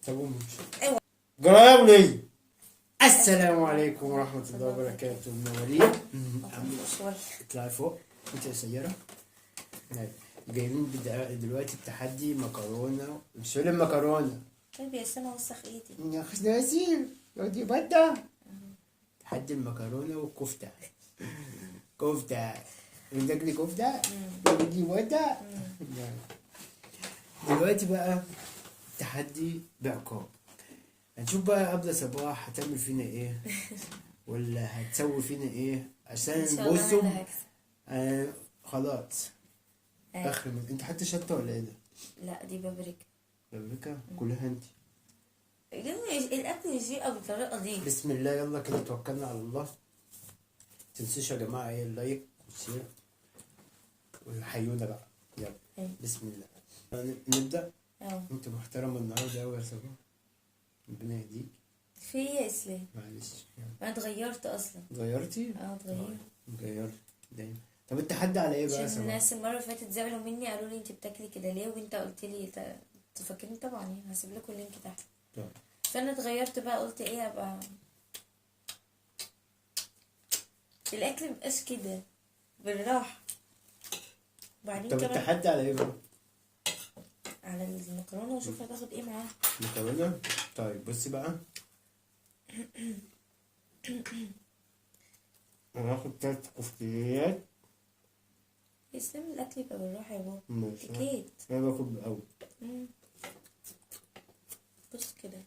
ايوه جراولي. السلام عليكم ورحمة الله وبركاته. منورين. اطلعي فوق انت يا سيارة. جايين دلوقتي بتحدي مكرونة وسلم مكرونة. طيب يا سما وسخ ايدي يا اخي ياسين ودي بدة. تحدي المكرونة والكفتة. كفتة بتاكلي كفتة ودي بدة. دلوقتي بقى تحدي بعقاب. هنشوف بقى قبل صباح هتعمل فينا ايه ولا هتسوي فينا ايه عشان بصوا. خلاص اخر من انت حتى شطه ولا ايه ده؟ لا دي بابريكا. بابريكا كلها انت. الاكل يجيء بالطريقه دي. بسم الله يلا كده توكلنا على الله. متنسوش يا جماعه ايه اللايك والشير وحيونا بقى. يلا بسم الله نبدا. انت محترمه النهارده قوي يا صباح. ربنا يهديك. في ايه يا اسلام؟ معلش انا اتغيرت اصلا. اتغيرتي؟ اتغيرت دايما. طب التحدي على ايه بقى يا عشان صباح؟ الناس المره اللي فاتت زعلوا مني قالوا لي انت بتاكلي كده ليه وانت قلت لي تفكرني طبعا يعني هسيب لكم اللينك تحت. طبعا. فانا اتغيرت بقى قلت ايه ابقى الاكل مبقاش كده بالراحه. وبعدين طب كمان التحدي على ايه بقى؟ على المكرونه وشوف هتاخد ايه معاها. مكرونه. طيب بصي بقى. انا هاخد 3 كفتيات. اسلام الاكل يبقى بالراحه يا بابا. ماشي. اكيد انا باخد الاول. بص كده.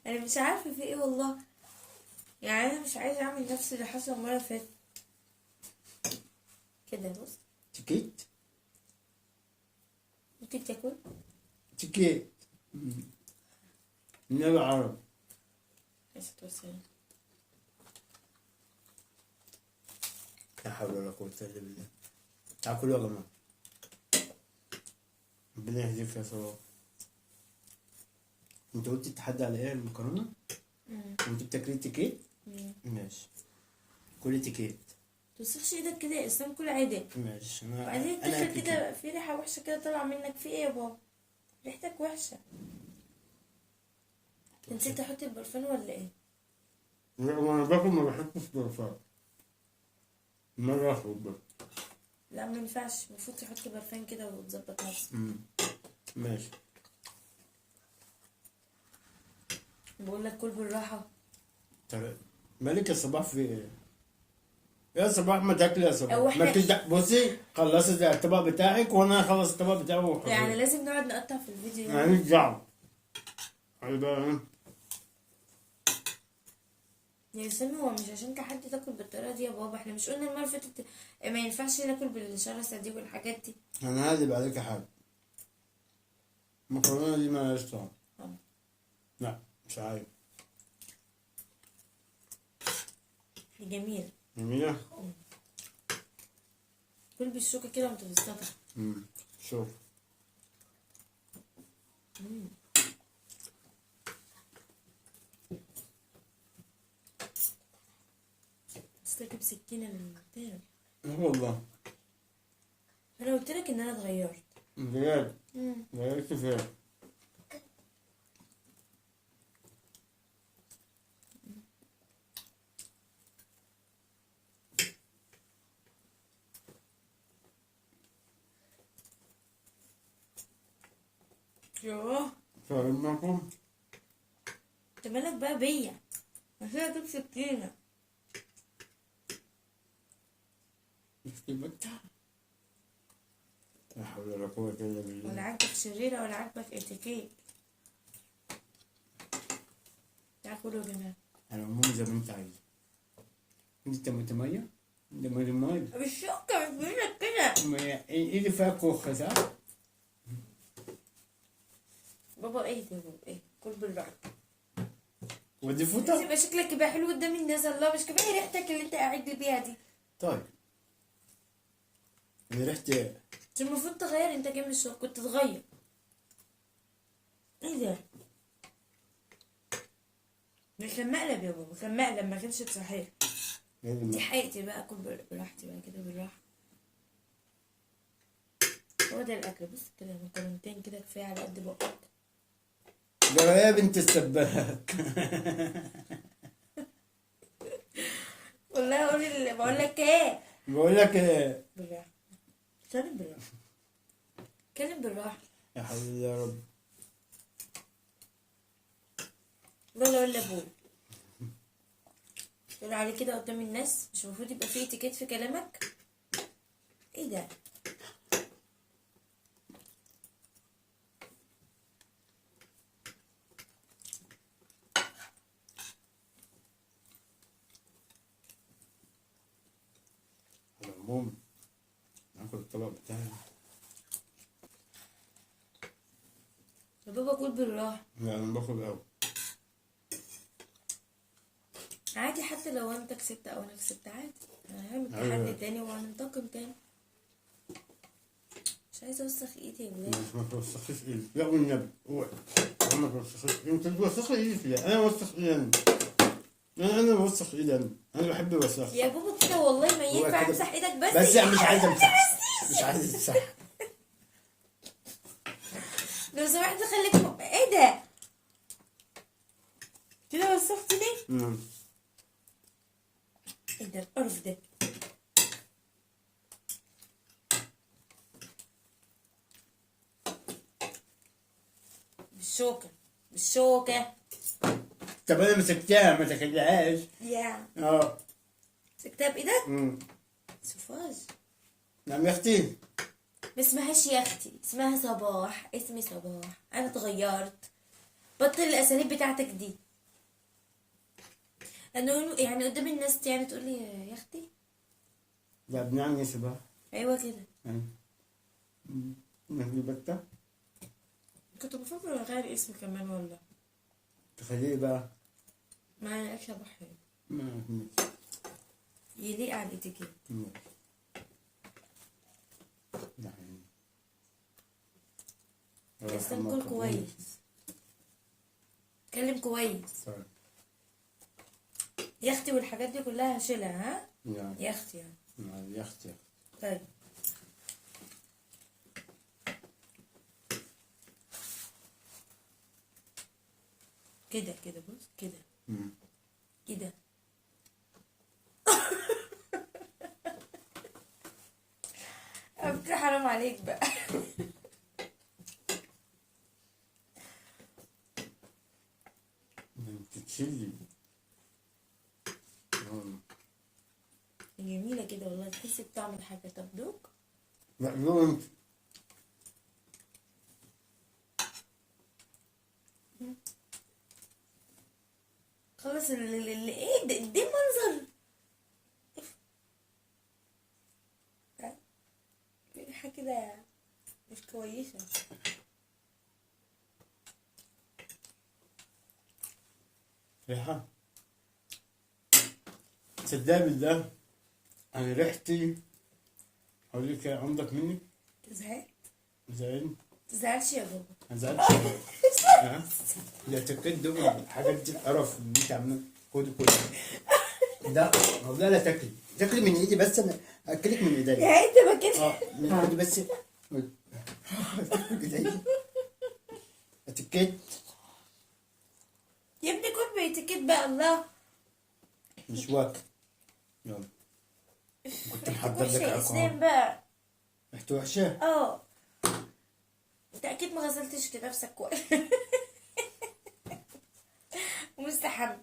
انا مش عارفه في ايه والله. يعني انا مش عايزه اعمل نفس اللي حصل المره اللي فاتت كده. بص تيكيت. ممكن تاكل تيكيت. النبي عربي. بس توصل. لا حول ولا قوة الا بالله. تاكلوا يا جماعة. ربنا يهديك يا صباح. انت قلت التحدي على ايه؟ المكرونة؟ وانت بتاكلي تيكيت؟ ماشي. كلي تيكيت. توسخش ايدك كده يا اسلام. كل عادي. ماشي. وبعدين تاكل كده في ريحه وحشه كده طالعه منك. في ايه يا بابا؟ ريحتك وحشه. نسيت احط البرفان ولا ايه؟ لا وانا باكل ما بحطش برفان. مرة اخرج بقى. لا ما ينفعش. المفروض تحط برفان كده وتظبط نفسك. ماشي. بقول لك كل بالراحه. طيب مالك يا صباح في ايه؟ يا صباح ما تاكلي يا صباح. هو ما بصي خلصي الطبق بتاعك وانا هخلص الطبق بتاعي وخلاص. يعني لازم نقعد نقطع في الفيديو يعني ماليش دعوة. هاي بقى يا سامي. هو مش عشان حد تاكل بالطريقه دي يا بابا. احنا مش قلنا المره اللي فاتت ما ينفعش ناكل بالشرسه دي والحاجات دي. انا هقلب عليك يا حاج. المكرونة دي مالهاش طعم. لا مش عارف. دي جميله. جميلة. كل بالشوكه كده وانت بتستطعم. شوف. بس تجيب سكينه للمكتاب. والله انا قلت لك ان انا اتغيرت. بجد؟ غيرت فين؟ يوه فاهمكم؟ انت مالك بقى بيا؟ عشان اجيب سكينه. لا حول ولا قوة إلا بالله. ولا عاجبك شريرة ولا عاجبك اتيكيت. تعال كلوا يا جماعة. أنا عموما زي ما أنت عايز. أنت متمية؟ ده متمية. بالشوكة مش بإيدك كده. إيدي فيها كوخة صح؟ بابا ايه ده بابا ايه؟ كل بالراحة. ودي فوطة؟ لازم يبقى شكلك يبقى حلو قدام الناس. الله مش كفاية ريحتك اللي انت قاعد لي بيها دي. طيب أنا ريحتي إيه؟ مش المفروض تغير. انت جاي من الشغل كنت تغير. ايه ده؟ مش لما اقلب يا بابا. كان مقلب ما كانش صحيح. دي حقيقتي بقى. كل براحتي بقى كده بالراحة. هو ده الاكل. بص كده مكرونتين كده كفايه على قد بقك. ده يا بنت السباك. والله قولي بقول لك ايه. بقول لك ايه؟ بالراحه. اتكلم بالراحه. اتكلم بالراحه. يا حبيبي يا رب. ولا ولا ابوي تقول عليه كده قدام الناس؟ مش المفروض يبقى فيه اتيكيت في كلامك؟ ايه ده؟ على العموم ناكل الطبق بتاعي. يا بابا كل بالراحه. لا انا باكل قوي. عادي حتى لو انت كسبت او انا كسبت عادي. هنعمل أيوة. تحدي تاني وهننتقم تاني. مش عايزه اوسخ ايدي يا ولاد. ما توسخيش ايدي. لا والنبي اوعي. ما توسخيش. انت بتوسخي ايدك ليه؟ انا بوسخ ايدي انا. انا بوسخ ايدي انا بحب الوسخ. يا بابا كده والله ما ينفع كده. امسح ايدك بس. بس يعني مش عايز امسح. مش عايز امسح. لو سمحت خليك ايه ده؟ كده وسخت ليه؟ ايه ده القرف ده؟ بالشوكة بالشوكة. طب انا مسكتها ما تاكلهاش. يا اه. مسكتها بايدك؟ سفاج. نعم يا اختي. ما اسمهاش يا اختي، اسمها صباح. اسمي صباح. انا اتغيرت. بطل الاساليب بتاعتك دي. انا يعني قدام الناس يعني تقول لي يا اختي. لا ابن عمي صباح. ايوه كده. نهدي بتة. كنت بفكر اغير اسمي كمان والله. تخليه بقى. ما انا اكشف حلو. ما يليق على الاتيكيت. بس كل كويس. اتكلم كويس. طيب. يا اختي والحاجات دي كلها هشيلها. ها يعني. يا اختي يعني. يا اختي. طيب كده كده بص كده. كده. ابكي حرام عليك بقى. تتشلي. جميلة كده والله. تحسي بطعم الحاجة. طب دوق. لا لو انت. خلص ايه ده منظر. ريحة كده مش كويسة. ريحة. تصدقي بالله انا ريحتي اقول لك عندك مني. زهقت. زعلني. تزعلش يا بابا. ما زعلتش. لا تكد الحاجات دي القرف اللي انت عامله. خدي ده والله لا تاكلي من ايدي بس انا اكلك من ايديا. يا انت ما كده. من ايدي بس. اتكت. يا ابني كل بيتكت بقى. الله. مش واكل. يلا. كنت محضر لك اسنان بقى. ريحته وحشه. انت اكيد ما غسلتش لنفسك كويس. ومستحمى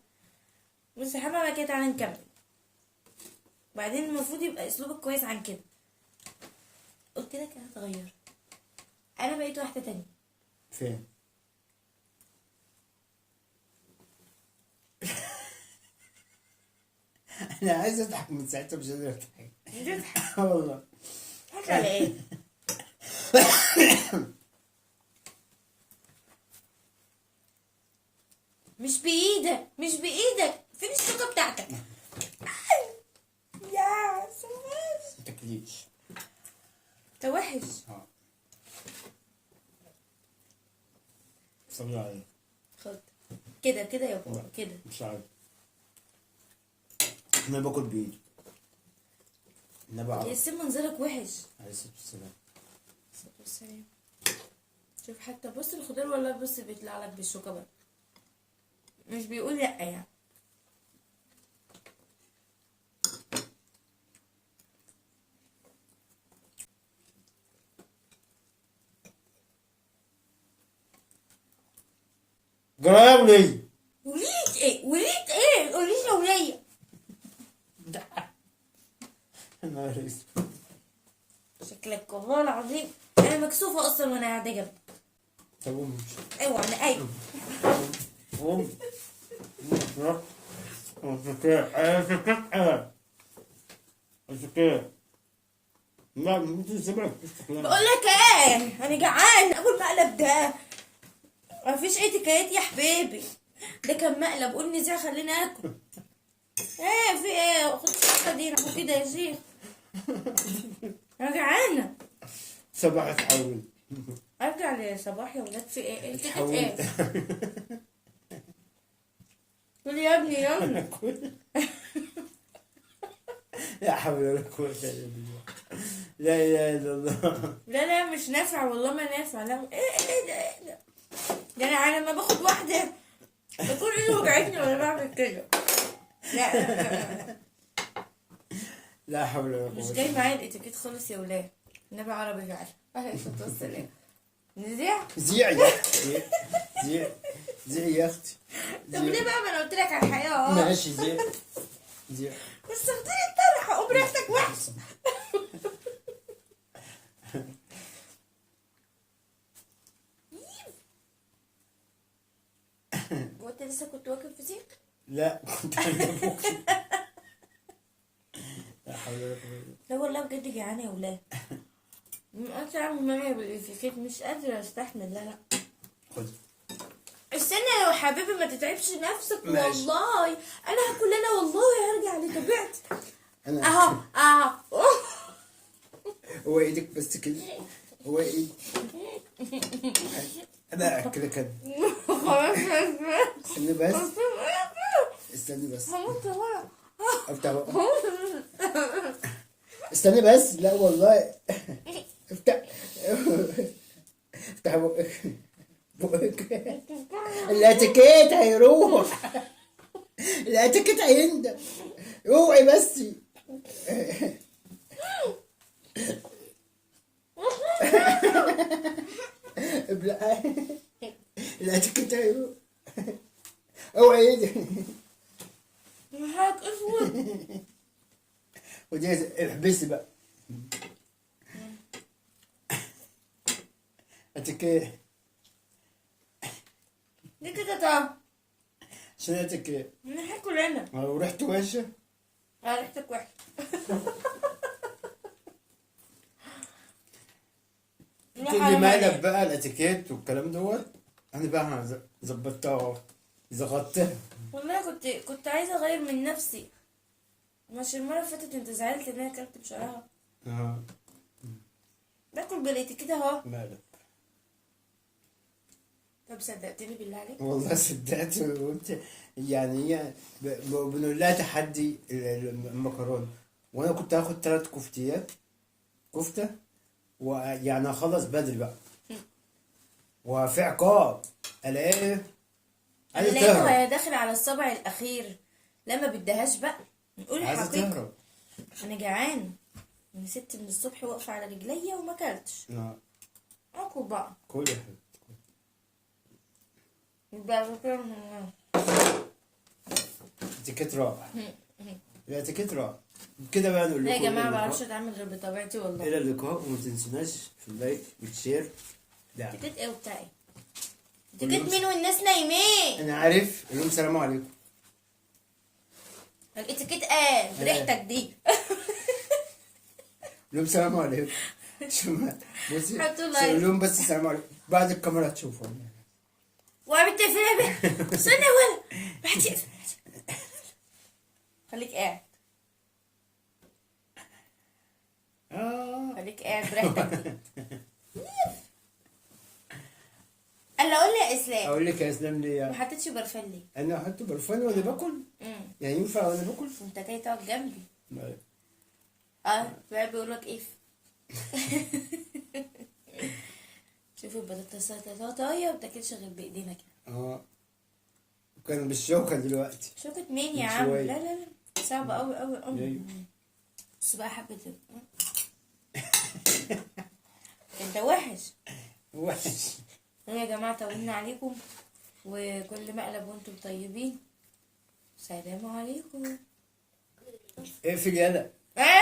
بقى كده. تعالى نكمل. بعدين المفروض يبقى اسلوبك كويس عن كده. قلت لك انا اتغيرت. انا بقيت واحده تانية. فين؟ انا عايز اضحك من ساعتها مش قادر اضحك. بتضحك والله. حاجه على ايه؟ مش بايدك. فين الشوكه بتاعتك؟ يا سماش. ما تاكليش. انت وحش. صلي عليه. خد كده كده يا بابا كده. مش عارف. انا باكل بايدي. انا يا سيب منظرك وحش. عليه الصلاة والسلام. سلام. شوف حتى بص الخضار والله بص بيطلع لك بالشوكة بقى، مش بيقول لأ يعني. جراولي وليد ايه وليد ايه قوليش يا ولية. انا اسود. شكلك والله العظيم انا مكسوفة اصلا وانا قاعدة جنبك. طب قوم ايوه انا ايوه. قوم. لا انت سمعت. بقول لك ايه انا جعان اكل مقلب ده. مفيش اي تكايات يا حبيبي، ده كان مقلب قول نزيع خليني اكل. ايه في ايه خد الشقه دي نحو كده يا شيخ. انا جعانه. صباح اتحول. ارجع لصباح يا ولاد في ايه انت كده اتحول. ايه. قول يا ابني يلا. لا حول ولا قوة الا بالله. لا اله الا الله. لا لا مش نافع والله ما نافع. لا ايه ده ايه ده. ده انا لما باخد واحده بكون ايدي وجعتني وانا بعمل كده. لا لا لا لا. لا حول ولا مش قوة. جاي معايا الاتيكيت خالص يا ولاد. النبي عربي فعلا عليه الصلاه والسلام. نذيع. زيع يا اختي. زيع. زيع يا اختي. طب ليه بقى ما انا قلت لك على الحياه اهو. ماشي زيع. زيع. بس اختاري الطرحه قوم ريحتك وحشه. هو انت لسه كنت واكل فسيخ؟ لا كنت انا ابوك. لا حول ولا قوة. لا والله بجد جعانه يا ولاد. مش عامل معايا بالفسيخ مش قادره استحمل. لا لا خد. استنى يا حبيبي ما تتعبش نفسك ماشي. والله. انا هاكل انا والله هرجع لطبيعتي. انا اهو اهو. هو ايدك بس كده. هو ايد. انا اكلك انا. خلاص استني بس. استني بس. هموت ورا. افتح بقى. استني بس. لا والله. افتح. افتح بقك. بقك. الاتيكيت هيروح. الاتيكيت هيندم. اوعي بس. ابلع. الاتيكيت هيروح. اوعي ايدك. معاك اسود. ودي احبسي بقى. اتيكيت. دي كده طب عشان اتيكيت. انا هاكل انا. وريحته وحشه. ريحتك وحشه. تقول لي مقلب بقى الاتيكيت والكلام دوت. انا بقى ظبطتها اهو. ظبطتها. والله كنت عايزه اغير من نفسي. مش المره اللي فاتت انت زعلت ان انا اكلت بشراهه. اه باكل بالاتيكيت اهو. مقلب. طب صدقتني بالله عليك. والله صدقت وانت يعني هي بنقول لها تحدي المكرونه وانا كنت هاخد 3 كفتيات كفته ويعني اخلص بدري بقى وفي عقاب الاقيه عايزه لقيته تهرب. وهي داخل على الصبع الاخير لما بدهاش بقى. نقول عايزه الحقيقه تهرب. انا جعان. انا ست من الصبح واقفه على رجليا وما اكلتش. اكل بقى. كل يا حبيبي. يبقى اتيكيت رائع. الاتيكيت رائع. كده بقى نقول لا لكم يا جماعه ما إلى اللقاء. بعرفش اتعامل غير بطبيعتي والله. الى اللقاء وما تنسوناش في اللايك والشير. ده تيكت ايه وبتاع ايه؟ تيكت مين والناس نايمين؟ انا عارف. قول لهم سلام عليكم. الاتيكيت ايه بريحتك دي؟ قول لهم سلام عليكم. بصي حطوا لايك. قول لهم بس سلام عليكم بعد الكاميرا تشوفوا. وعملت فيها استنى ولا واحد يقفل. خليك قاعد. خليك قاعد براحتك دي. الا قول لي يا اسلام. اقول لك يا اسلام ليه ما يعني؟ حطيتش برفان ليه؟ انا احط برفان وانا باكل؟ يعني ينفع وانا باكل؟ انت جاي تقعد جنبي. لا. بقى بيقول لك ايه. شوف البطاطس طاطايه ما بتاكلش غير بايدينا كده. كان بالشوكة دلوقتي. شوكة مين يا من عم؟ شوية. لا لا لا، صعبة أوي أوي أوي. أيوة. بس بقى حبة انت وحش. وحش. يا جماعة طولنا عليكم، وكل مقلب وانتم طيبين. سلام عليكم. اقفل يلا. لا.